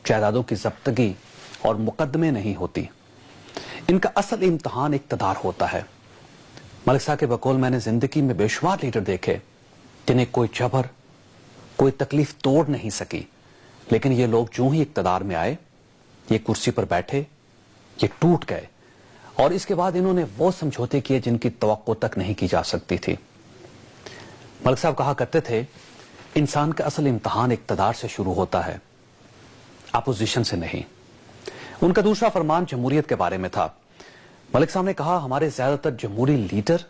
جائیدادوں کی ضبطگی اور مقدمے نہیں ہوتی. ان کا اصل امتحان اقتدار ہوتا ہے. ملک صاحب کے بقول میں نے زندگی میں بے شمار لیڈر دیکھے جنہیں کوئی جبر، کوئی تکلیف توڑ نہیں سکی، لیکن یہ لوگ جو ہی اقتدار میں آئے، یہ کرسی پر بیٹھے، یہ ٹوٹ گئے، اور اس کے بعد انہوں نے وہ سمجھوتے کیے جن کی توقع تک نہیں کی جا سکتی تھی. ملک صاحب کہا کرتے تھے انسان کا اصل امتحان اقتدار سے شروع ہوتا ہے، اپوزیشن سے نہیں. ان کا دوسرا فرمان جمہوریت کے بارے میں تھا. ملک صاحب نے کہا ہمارے زیادہ تر جمہوری لیڈر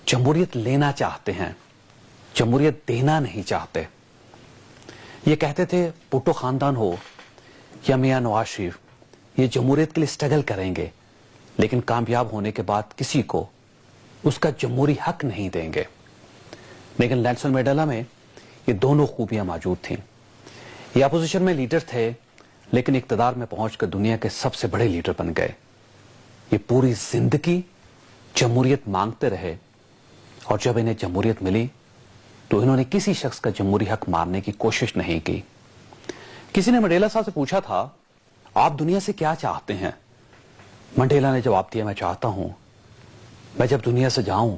جمہوریت لینا چاہتے ہیں، جمہوریت دینا نہیں چاہتے. یہ کہتے تھے بھٹو خاندان ہو یا میاں نواز شریف، یہ جمہوریت کے لیے اسٹرگل کریں گے لیکن کامیاب ہونے کے بعد کسی کو اس کا جمہوری حق نہیں دیں گے. لیکن نیلسن منڈیلا میں یہ دونوں خوبیاں موجود تھیں. یہ اپوزیشن میں لیڈر تھے لیکن اقتدار میں پہنچ کر دنیا کے سب سے بڑے لیڈر بن گئے. یہ پوری زندگی جمہوریت مانگتے رہے اور جب انہیں جمہوریت ملی تو انہوں نے کسی شخص کا جمہوری حق مارنے کی کوشش نہیں کی. کسی نے منڈیلا صاحب سے پوچھا تھا آپ دنیا سے کیا چاہتے ہیں؟ منڈیلا نے جواب دیا میں چاہتا ہوں میں جب دنیا سے جاؤں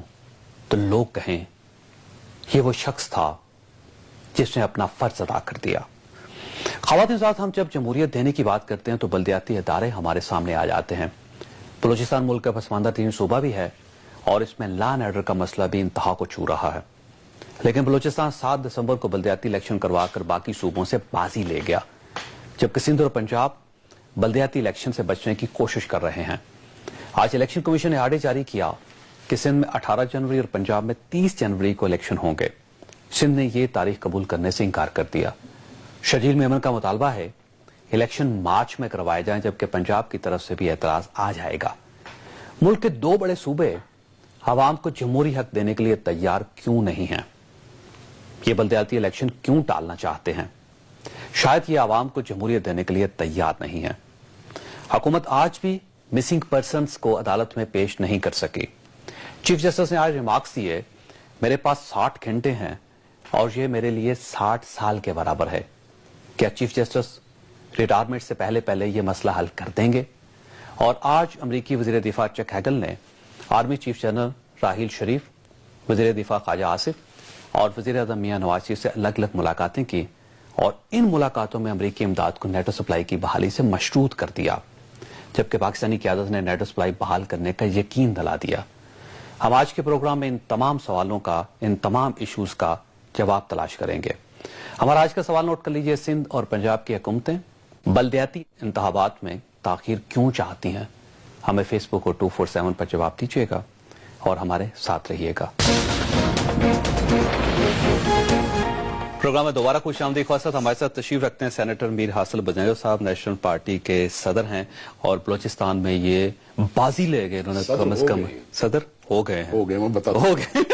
تو لوگ کہیں یہ وہ شخص تھا جس نے اپنا فرض ادا کر دیا. خواتین ساتھ ہم جب جمہوریت دینے کی بات کرتے ہیں تو بلدیاتی ادارے ہمارے سامنے آ جاتے ہیں. بلوچستان ملک کا پسماندہ ترین صوبہ بھی ہے اور اس میں لا اینڈ آرڈر کا مسئلہ بھی انتہا کو چھو رہا ہے. لیکن بلوچستان 7 دسمبر کو بلدیاتی الیکشن کروا کر باقی صوبوں سے بازی لے گیا، جبکہ سندھ اور پنجاب بلدیاتی الیکشن سے بچنے کی کوشش کر رہے ہیں. آج الیکشن کمیشن نے آرڈر جاری کیا کہ سندھ میں 18 جنوری اور پنجاب میں 30 جنوری کو الیکشن ہوں گے. سندھ نے یہ تاریخ قبول کرنے سے انکار کر دیا. شرجیل میمن کا مطالبہ ہے الیکشن مارچ میں کروائے جائیں، جبکہ پنجاب کی طرف سے بھی اعتراض آ جائے گا. ملک کے 2 بڑے صوبے عوام کو جمہوری حق دینے کے لیے تیار کیوں نہیں ہیں؟ یہ بلدیاتی الیکشن کیوں ٹالنا چاہتے ہیں؟ شاید یہ عوام کو جمہوریت دینے کے لیے تیار نہیں ہے. حکومت آج بھی مسنگ پرسنز کو عدالت میں پیش نہیں کر سکی. چیف جسٹس نے آج ریمارکس دیے میرے پاس 60 گھنٹے ہیں اور یہ میرے لیے 60 سال کے برابر ہے. کیا چیف جسٹس ریٹائرمنٹ سے پہلے یہ مسئلہ حل کر دیں گے؟ اور آج امریکی وزیر دفاع چک ہیگل نے army chief general Raheel Sharif, وزیر دفاع خواجہ آصف اور وزیر اعظم میاں نواز شریف سے الگ الگ ملاقاتیں کی اور ان ملاقاتوں میں امریکی امداد کو نیٹو سپلائی کی بحالی سے مشروط کر دیا، جبکہ پاکستانی قیادت نے نیٹو سپلائی بحال کرنے کا یقین دلا دیا. ہم آج کے پروگرام میں ان تمام سوالوں کا، ان تمام ایشوز کا جواب تلاش کریں گے. ہمارا آج کا سوال نوٹ کر لیجئے، سندھ اور پنجاب کی حکومتیں بلدیاتی انتخابات میں تاخیر کیوں چاہتی ہیں؟ ہمیں فیس بک اور 247 پر جواب دیجیے گا اور ہمارے ساتھ رہیے گا. پروگرام میں دوبارہ خوش آمدید. خواصت ہمارے ساتھ تشریف رکھتے ہیں سینیٹر میر حاصل بجنیو صاحب، نیشنل پارٹی کے صدر ہیں اور بلوچستان میں یہ بازی لے گئے، انہوں نے کم از کم صدر ہو گئے ہیں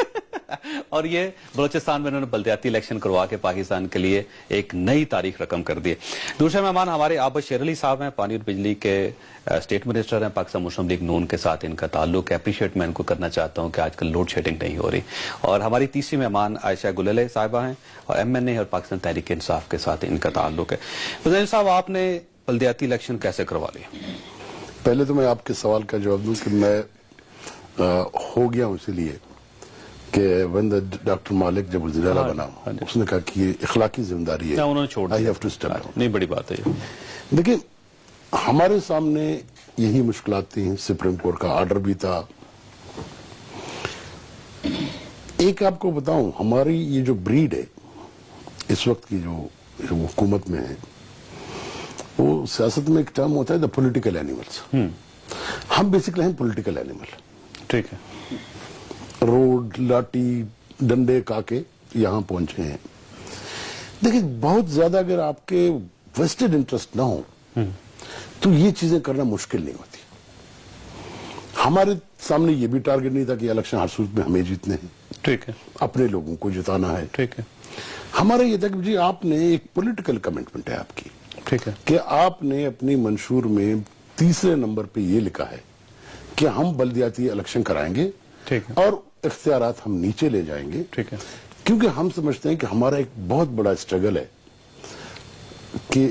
اور یہ بلوچستان میں انہوں نے بلدیاتی الیکشن کروا کے پاکستان کے لیے ایک نئی تاریخ رقم کر دی. دوسرے مہمان ہمارے عابد شیر علی صاحب ہیں، پانی اور بجلی کے اسٹیٹ منسٹر ہیں. پاکستان مسلم لیگ نون کے ساتھ ان کا تعلق ہے. اپریشیٹ میں ان کو کرنا چاہتا ہوں کہ آج کل لوڈ شیڈنگ نہیں ہو رہی. اور ہماری تیسری مہمان عائشہ گللے صاحبہ ہیں اور MNA اور پاکستان تحریک انصاف کے ساتھ ان کا تعلق ہے. بجنیو صاحب، آپ نے بلدیاتی الیکشن کیسے کروا لیا؟ پہلے تو میں آپ کے سوال کا جواب دوں کہ میں ہو گیا ہوں، اسی لیے کہ ڈاکٹر مالک جب وزیر اعلیٰ بنا اس نے کہا کہ یہ اخلاقی ذمہ داری ہے، انہوں نے چھوڑ دیا. نہیں، بڑی بات ہے. دیکھیں ہمارے سامنے یہی مشکلات تھیں، سپریم کورٹ کا آرڈر بھی تھا. ایک آپ کو بتاؤں، ہماری یہ جو بریڈ ہے اس وقت کی جو حکومت میں ہے، وہ سیاست میں ایک ٹرم ہوتا ہے دا پولیٹیکل اینیملز. ہم بیسکلی ہیں پولیٹیکل اینیمل. ٹھیک ہے، روڈ لاٹھی ڈنڈے کا کے یہاں پہنچے ہیں. دیکھیں بہت زیادہ اگر آپ کے ویسٹڈ انٹرسٹ نہ ہو تو یہ چیزیں کرنا مشکل نہیں ہوتی. ہمارے سامنے یہ بھی ٹارگٹ نہیں تھا کہ الیکشن ہر صورت میں ہمیں جیتنے ہیں. ٹھیک ہے، اپنے لوگوں کو جتانا ہے. ٹھیک ہے. ہمارا یہ تھا کہ جی آپ نے ایک پولیٹیکل کمٹمنٹ ہے آپ کی. ٹھیک ہے، کہ آپ نے اپنی منشور میں 3 نمبر پہ یہ لکھا ہے کہ ہم بلدیاتی الیکشن کرائیں گے اور اختیارات ہم نیچے لے جائیں گے. ٹھیک ہے، کیونکہ ہم سمجھتے ہیں کہ ہمارا ایک بہت بڑا اسٹرگل ہے کہ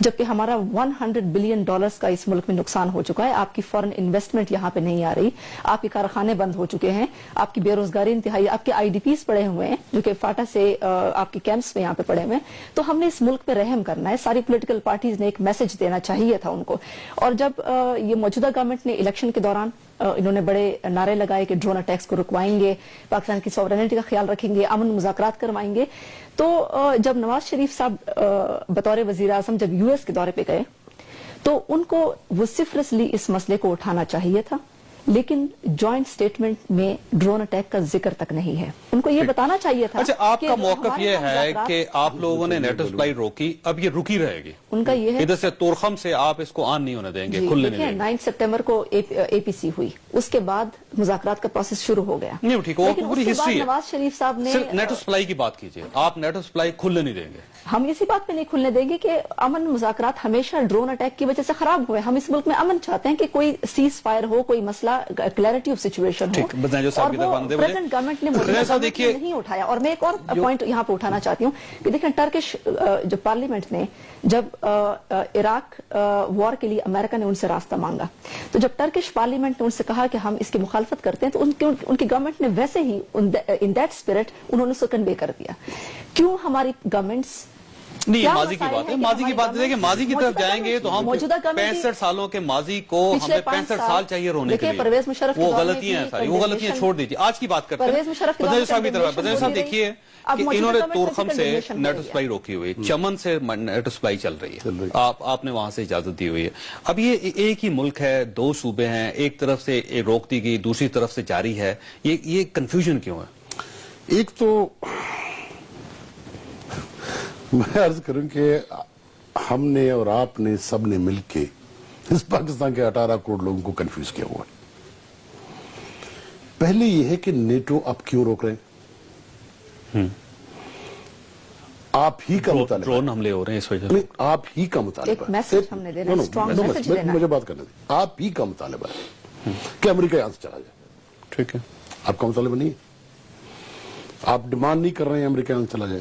جبکہ ہمارا $100 بلین کا اس ملک میں نقصان ہو چکا ہے. آپ کی فورن انویسٹمنٹ یہاں پہ نہیں آ رہی, آپ کے کارخانے بند ہو چکے ہیں, آپ کی بے روزگاری انتہائی, آپ کے IDPs پڑے ہوئے ہیں جو کہ فاٹا سے آپ کے کیمپس میں یہاں پہ پڑے ہوئے ہیں. تو ہم نے اس ملک پہ رحم کرنا ہے. ساری پولیٹیکل پارٹیز نے ایک میسج دینا چاہیے تھا ان کو. اور جب یہ موجودہ گورنمنٹ نے الیکشن کے دوران انہوں نے بڑے نعرے لگائے کہ ڈرون اٹیکس کو رکوائیں گے, پاکستان کی سوورنٹی کا خیال رکھیں گے, امن مذاکرات کروائیں گے, تو جب نواز شریف صاحب بطور وزیر اعظم جب US کے دورے پہ گئے تو ان کو وسیفرسلی اس مسئلے کو اٹھانا چاہیے تھا, لیکن جوائنٹ سٹیٹمنٹ میں ڈرون اٹیک کا ذکر تک نہیں ہے. ان کو یہ بتانا چاہیے تھا. اچھا, آپ کا موقف یہ ہے کہ آپ لوگوں نے نیٹو سپلائی روکی, اب یہ رکی رہے گی, ان کا یہ ہے ادھر سے تورخم سے آپ اس کو آن نہیں ہونے دیں گے, کھلنے نہیں دیں گے. 9 سپٹمبر کو APC ہوئی, اس کے بعد مذاکرات کا پروسیس شروع ہو گیا. نہیں ٹھیک ہے, وہ پوری ہسٹری ہے. نواز شریف صاحب نے صرف نیٹو سپلائی کی بات کیجئے, آپ نیٹو سپلائی کھلنے نہیں دیں گے. ہم اسی بات پہ نہیں کھلنے دیں گے کہ امن مذاکرات ہمیشہ ڈرون اٹیک کی وجہ سے خراب ہوئے. ہم اس ملک میں امن چاہتے ہیں کہ کوئی سیز فائر ہو, کوئی مسئلہ کلیئرٹی آف سچویشن ہو, اور وہ پریزیڈنٹ گورنمنٹ نے نہیں اٹھایا. اور میں ایک اور پوائنٹ یہاں پہ اٹھانا چاہتی ہوں کہ دیکھیں, ٹرکش جو پارلیمنٹ نے جب عراق وار کے لیے امریکہ نے ان سے راستہ مانگا, تو جب ٹرکش پارلیمنٹ نے ان سے کہا کہ ہم اس کی مخالفت کرتے ہیں, تو ان کی گورنمنٹ نے ویسے ہی ان دیٹ اسپرٹ انہوں نے اس کو کنوے کر دیا. کیوں ہماری گورنمنٹس نہیں, ماضی کی بات ہے, ماضی کی بات ہے کہ ماضی کی طرف جائیں گے تو ہم 65 سالوں کے ماضی کو, ہمیں 65 سال چاہیے رونے کے لیے. وہ غلطیاں ہیں ساری, وہ غلطیاں چھوڑ دیجیے. آج کی بات کرتے ہیں بدنجو صاحب کی طرف. بدنجو صاحب دیکھیے کہ انہوں نے تورخم سے نیٹو سپلائی روکی ہوئی, چمن سے نیٹو سپلائی چل رہی ہے, آپ نے وہاں سے اجازت دی ہوئی ہے. اب یہ ایک ہی ملک ہے, 2 صوبے ہیں, ایک طرف سے روک دی گئی, دوسری طرف سے جاری ہے. یہ کنفیوژن کیوں ہے؟ ایک تو میں عرض کروں کہ ہم نے اور آپ نے سب نے مل کے اس پاکستان کے 18 کروڑ لوگوں کو کنفیوز کیا ہوا ہے. پہلے یہ ہے کہ نیٹو آپ کیوں روک رہے ہیں؟ آپ ہی کا مطالبہ, ڈرون حملے ہو رہے ہیں اس وجہ سے, آپ ہی کا مطالبہ ہے. مجھے بات کرنے دیں. آپ ہی کا مطالبہ ہے کہ امریکہ یہاں سے چلا جائے. ٹھیک ہے, آپ کا مطالبہ نہیں ہے. آپ ڈیمانڈ نہیں کر رہے ہیں امریکہ یہاں سے چلا جائے.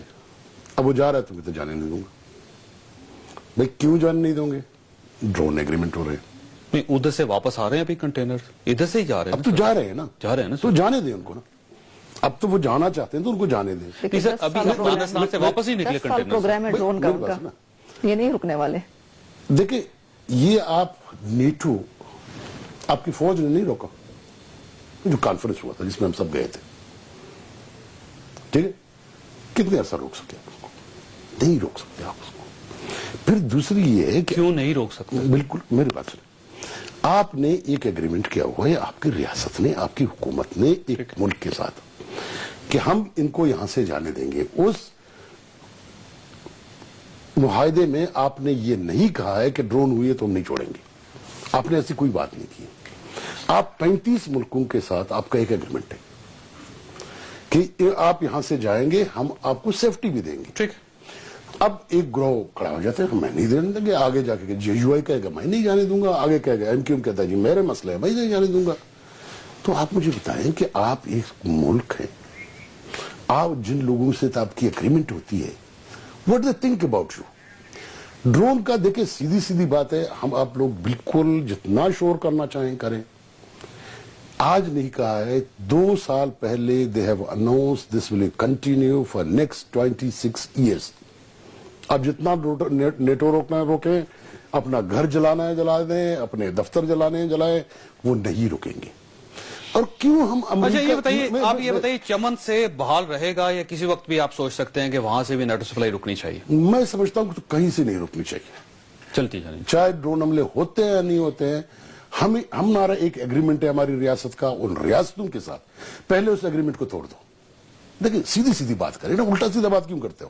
اب وہ جا رہا ہے تو میں تو جانے نہیں دوں گا. بھائی کیوں جانے نہیں دوں گے؟ ڈرون ایگریمنٹ ہو رہے ہیں. نہیں, ادھر سے واپس آ رہے ہیں ابھی کنٹینر, ادھر سے ہی جا رہے ہیں. اب تو جا رہے ہیں نا, جا رہے ہیں نا, تو جانے دیں ان کو نا. اب تو وہ جانا چاہتے ہیں تو ان کو جانے دیں. نہیں سر, ابھی افغانستان سے واپس ہی نکلے کنٹینر. پروگرام ہے ڈرون کا ان کا, یہ نہیں رکنے والے. دیکھیں, یہ آپ نیٹو, آپ کی فوج نے نہیں روکا. جو کانفرنس ہوا تھا جس میں ہم سب گئے تھے, ٹھیک ہے, کتنے عرصہ روک سکے آپ اس کو؟ نہیں روک سکتے آپ اس کو. پھر دوسری یہ ہے کہ کیوں نہیں روک سکتے؟ بالکل میری بات سنیں. آپ نے ایک ایگریمنٹ کیا ہوا ہے, آپ کی ریاست نے, آپ کی حکومت نے ایک ملک کے ساتھ, کہ ہم ان کو یہاں سے جانے دیں گے. اس معاہدے میں آپ نے یہ نہیں کہا ہے کہ ڈرون ہوئی ہے تو ہم نہیں چھوڑیں گے. آپ نے ایسی کوئی بات نہیں کی. آپ 35 ملکوں کے ساتھ آپ کا ایک ایگریمنٹ ہے کہ آپ یہاں سے جائیں گے, ہم آپ کو سیفٹی بھی دیں گے. ٹھیک. اب ایک گروہ کھڑا ہو جاتا ہے, میں نہیں دینے دیں گے. آگے جا کے JUI کہے گا میں نہیں جانے دوں گا, آگے کہے گا MQM کہتا ہے جی میرے مسئلہ ہے میں نہیں جانے دوں گا. تو آپ مجھے بتائیں کہ آپ ایک ملک ہیں, آپ جن لوگوں سے آپ کی اگریمنٹ ہوتی ہے, what they think about you. Drone کا دیکھیں سیدھی سیدھی بات ہے, ہم آپ لوگ بالکل جتنا شور کرنا چاہیں کریں. آج نہیں کہا ہے, 2 سال پہلے they have announced this will continue for next 26 years. اب جتنا نیٹو روکنا ہے روکیں, اپنا گھر جلانا ہے جلا دیں, اپنے دفتر جلانے ہیں جلائیں, وہ نہیں رکیں گے. اور کیوں ہم اچھا یہ بتائیے, آپ یہ بتائیے چمن سے بحال رہے گا یا کسی وقت بھی آپ سوچ سکتے ہیں کہ وہاں سے بھی نیٹو سپلائی رکنی چاہیے؟ میں سمجھتا ہوں کہ کہیں سے نہیں رکنی چاہیے, چلتی جانی, چاہے ڈرون حملے ہوتے ہیں یا نہیں ہوتے ہیں. ہمارا ایک ایگریمنٹ ہے ہماری ریاست کا ان ریاستوں کے ساتھ, پہلے اس ایگریمنٹ کو توڑ دو. دیکھیں سیدھی سیدھی بات کریں نا, الٹا سیدھا بات کیوں کرتے ہو؟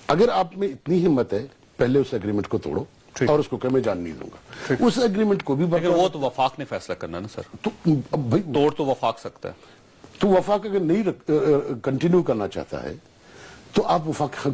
اگر آپ میں اتنی ہمت ہے, پہلے اس ایگریمنٹ کو توڑو اور اس کو کہ میں جان نہیں دوں گا. اس ایگریمنٹ کو بھی وہ تو وفاق نے فیصلہ کرنا نا سر, تو بھائی توڑ تو وفاق سکتا ہے. تو وفاق اگر نہیں کنٹینیو کرنا چاہتا ہے تو آپ وفاق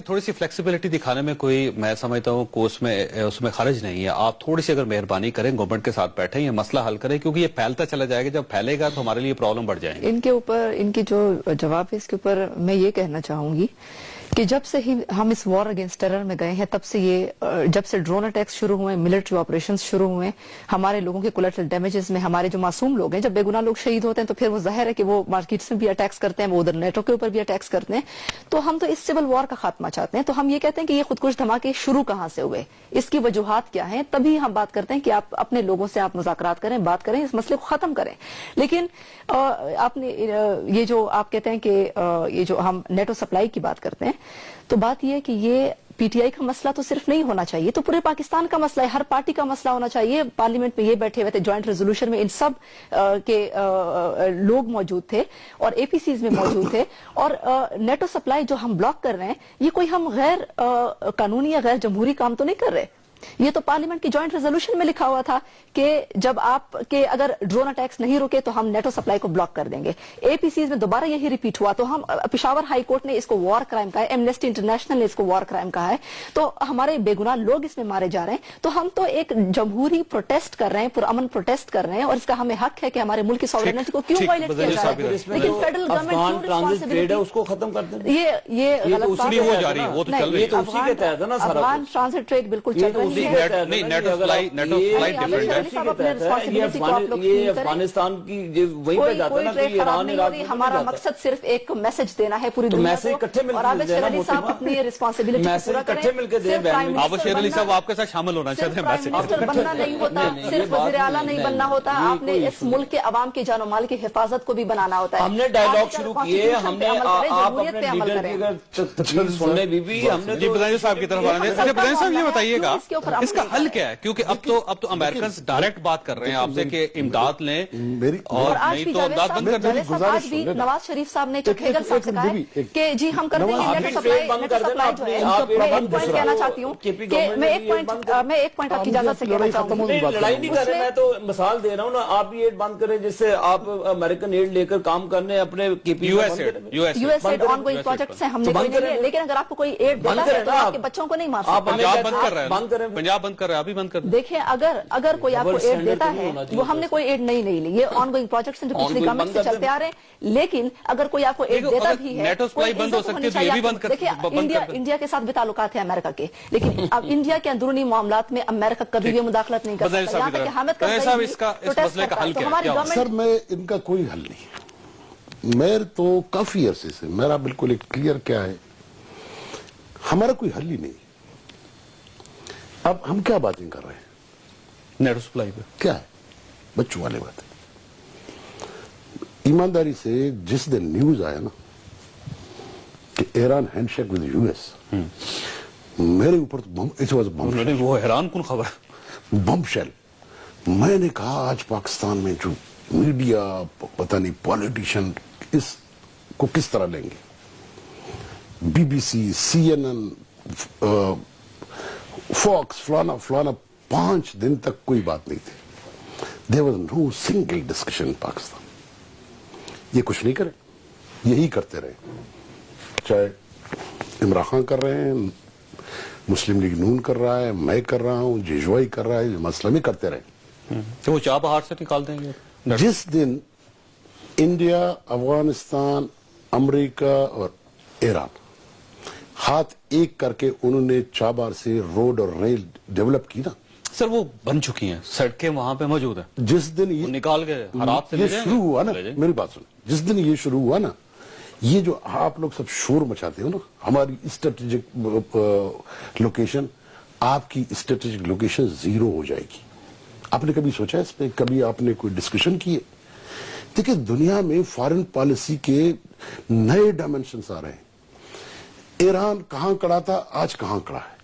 تھوڑی سی فلیکسیبلٹی دکھانے میں کوئی میں سمجھتا ہوں کہ اس میں خرج نہیں ہے. آپ تھوڑی سی اگر مہربانی کریں گورنمنٹ کے ساتھ بیٹھیں یہ مسئلہ حل کریں, کیونکہ یہ پھیلتا چلا جائے گا, جب پھیلے گا تو ہمارے لیے پرابلم بڑھ جائیں گے. ان کے اوپر ان کی جو جواب ہے اس کے اوپر میں یہ کہنا چاہوں گی کہ جب سے ہی ہم اس وار اگینسٹ ٹیرر میں گئے ہیں تب سے جب سے ڈرون اٹیکس شروع ہوئے, ملٹری آپریشنز شروع ہوئے, ہمارے لوگوں کے کولیٹرل ڈیمیجز میں ہمارے جو معصوم لوگ ہیں, جب بے گناہ لوگ شہید ہوتے ہیں تو پھر وہ ظاہر ہے کہ وہ مارکیٹس میں بھی اٹیکس کرتے ہیں, وہ ادھر نیٹو کے اوپر بھی اٹیکس کرتے ہیں. تو ہم تو اس سول وار کا خاتمہ چاہتے ہیں. تو ہم یہ کہتے ہیں کہ یہ خودکش دھماکے شروع کہاں سے ہوئے, اس کی وجوہات کیا ہیں, تبھی ہم بات کرتے ہیں کہ آپ اپنے لوگوں سے آپ مذاکرات کریں, بات کریں, اس مسئلے کو ختم کریں. لیکن آپ نے یہ جو آپ کہتے ہیں کہ یہ جو ہم نیٹو سپلائی کی بات کرتے ہیں, تو بات یہ ہے کہ یہ پی ٹی آئی کا مسئلہ تو صرف نہیں ہونا چاہیے, تو پورے پاکستان کا مسئلہ ہے, ہر پارٹی کا مسئلہ ہونا چاہیے. پارلیمنٹ میں یہ بیٹھے ہوئے تھے جوائنٹ ریزولوشن میں, ان سب کے لوگ موجود تھے اور اے پی سیز میں موجود تھے. اور نیٹو سپلائی جو ہم بلاک کر رہے ہیں یہ کوئی ہم غیر قانونی یا غیر جمہوری کام تو نہیں کر رہے. یہ تو پارلیمنٹ کی جوائنٹ ریزولوشن میں لکھا ہوا تھا کہ جب آپ کے اگر ڈرون اٹیکس نہیں رکے تو ہم نیٹو سپلائی کو بلاک کر دیں گے. اے پی سیز میں دوبارہ یہی ریپیٹ ہوا, تو ہم پشاور ہائی کورٹ نے اس کو وار کرائم کہا ہے, ایمنسٹی انٹرنیشنل نے اس کو وار کرائم کہا ہے. تو ہمارے بے گناہ لوگ اس میں مارے جا رہے ہیں. تو ہم تو ایک جمہوری پروٹیسٹ کر رہے ہیں, پرامن پروٹیسٹ کر رہے ہیں, اور اس کا ہمیں حق ہے کہ ہمارے ملک کی سوورنٹی کو کیوں وائلیٹ کیا جا رہا ہے. لیکن فیڈرل گورنمنٹ اس کو ختم کر دیں. یہ غلط بات ہے. افغان ٹرانزٹ ٹریڈ بالکل چل رہی ہے. یہ افغانستان کی وہیں پہ جاتا ہے نا کہ ایران نہیں ہو رہی. ہمارا مقصد صرف ایک میسج دینا ہے پوری دنیا کو, اور عابد شیر علی صاحب اپنی ریسپانسبلٹی پورا کریں. عابد شیر علی صاحب آپ کے ساتھ شامل ہونا چاہتے ہیں. منسٹر بننا نہیں ہوتا, صرف وزیر اعلیٰ نہیں بننا ہوتا, آپ نے اس ملک کے عوام کی جان و مال کی حفاظت کو بھی بنانا ہوتا ہے. ہم نے ڈائلاگ شروع کیے, ہم نے آپ اپنے لیڈر کی اگر تقریر سننے بھی ہم نے بدانجی صاحب کی طرف آنے. اچھا بدانجی صاحب یہ بتائیے گا اس کا حل کیا ہے, کیونکہ اب تو امریکنز ڈائریکٹ بات کر رہے ہیں آپ سے کہ امداد لیں, اور نہیں تو امداد بند کر دیں. آج بھی نواز شریف صاحب نے ہیگل صاحب سے کہا ہے کہ جی ہم کر دیں گے نیٹو سپلائی جو ہے. میں ایک پوائنٹ کہنا چاہتی ہوں کہ میں ایک پوائنٹ آپ کی اجازت سے کہنا چاہوں گی. لڑائی نہیں کر رہے, میں تو مثال دے رہا ہوں نا. آپ بھی ایڈ بند کریں جس سے آپ امریکن ایڈ لے کر کام کرنے اپنے U S aid ongoing projects ہیں, ہم نے کوئی نہیں لیا, لیکن اگر آپ کو کوئی ایڈ دیتا ہے تو آپ کے بچوں کو نہیں مار سکتے. پنجاب بند کر رہے ہیں, پنجاب بند کر رہے ہیں, ابھی بند کر دیں. دیکھیں اگر کوئی آپ کو ایڈ دیتا ہے, وہ ہم نے کوئی ایڈ نہیں لی, یہ آن گوئنگ پروجیکٹس ہیں جو پچھلی گورنمنٹ سے چلتے آ رہے ہیں. لیکن اگر کوئی آپ کو ایڈ دیتا بھی ہے, نیٹو سپلائی بند ہو سکتی ہے تو یہ بھی بند کر. دیکھیں انڈیا کے ساتھ بھی تعلقات ہیں امریکہ کے, لیکن اب انڈیا کے اندرونی معاملات میں امریکہ کبھی بھی مداخلت نہیں کر سکتا. یہاں تک کہ حامد کرزئی اس مسئلے کا حل کیا ہے؟ سر میں ان کا کوئی حل نہیں ہے. میں تو کافی عرصے سے میرا بالکل ایک کلیئر کیا ہے, ہمارا کوئی حل ہی نہیں. اب ہم کیا باتیں کر رہے ہیں نیٹو سپلائی پہ, کیا ہے بچوں والے باتیں. ایمانداری سے جس دن نیوز آیا نا کہ Iran hand shake with U S, میرے اوپر تو وہ حیران کن خبر, بم شیل. میں نے کہا آج پاکستان میں جو میڈیا پتہ نہیں پالیٹیشین اس کو کس طرح لیں گے. B B C, C N N, Fox, فلانا 5 دن تک کوئی بات نہیں تھی. There was no single discussion in Pakistan. یہ کچھ نہیں کرے, یہی کرتے رہے, چاہے عمران خان کر رہے ہیں, مسلم لیگ نون کر رہا ہے, میں کر رہا ہوں, جیجوائی کر رہا ہے, مسئلہ میں کرتے رہے. تو وہ چاہ بہار سے نکال دیں گے. جس دن انڈیا, افغانستان, امریکہ اور ایران ہاتھ ایک کر کے انہوں نے چابہار سے روڈ اور ریل ڈیولپ کی نا. سر وہ بن چکی ہیں, سڑکیں وہاں پہ موجود ہیں. جس دن یہ نکال کے حالات سے یہ شروع ہوا نا, میری بات سن, جس دن یہ شروع ہوا نا, یہ جو آپ لوگ سب شور مچاتے ہو نا, ہماری اسٹریٹجک لوکیشن, آپ کی اسٹریٹجک لوکیشن 0 ہو جائے گی. آپ نے کبھی سوچا اس پہ, کبھی آپ نے کوئی ڈسکشن کی ہے؟ دیکھیں دنیا میں فارن پالیسی کے نئے ڈائمنشنز آ رہے ہیں. ایران کہاں کڑا تھا, آج کہاں کڑا ہے.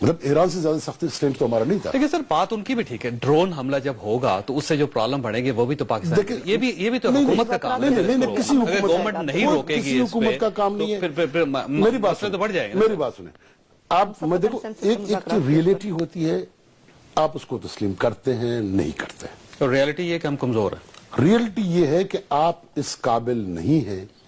مطلب ایران سے زیادہ سخت اسٹینڈ تو ہمارا نہیں تھا. لیکن سر بات ان کی بھی ٹھیک ہے, ڈرون حملہ جب ہوگا تو اس سے جو پرابلم بڑھیں گے وہ بھی تو پاکستان, یہ بھی تو حکومت کا کام ہے. نہیں, کسی گورنمنٹ نہیں روکے گی, کسی حکومت کا کام نہیں ہے. میری بات تو بڑھ جائے گا. میری بات سنیں آپ, میں دیکھو ایک ریئلٹی ہوتی ہے, آپ اس کو تسلیم کرتے ہیں نہیں کرتے ہیں. تو ریئلٹی یہ کہ ہم کمزور ہیں. ریئلٹی یہ ہے کہ آپ اس قابل نہیں ہیں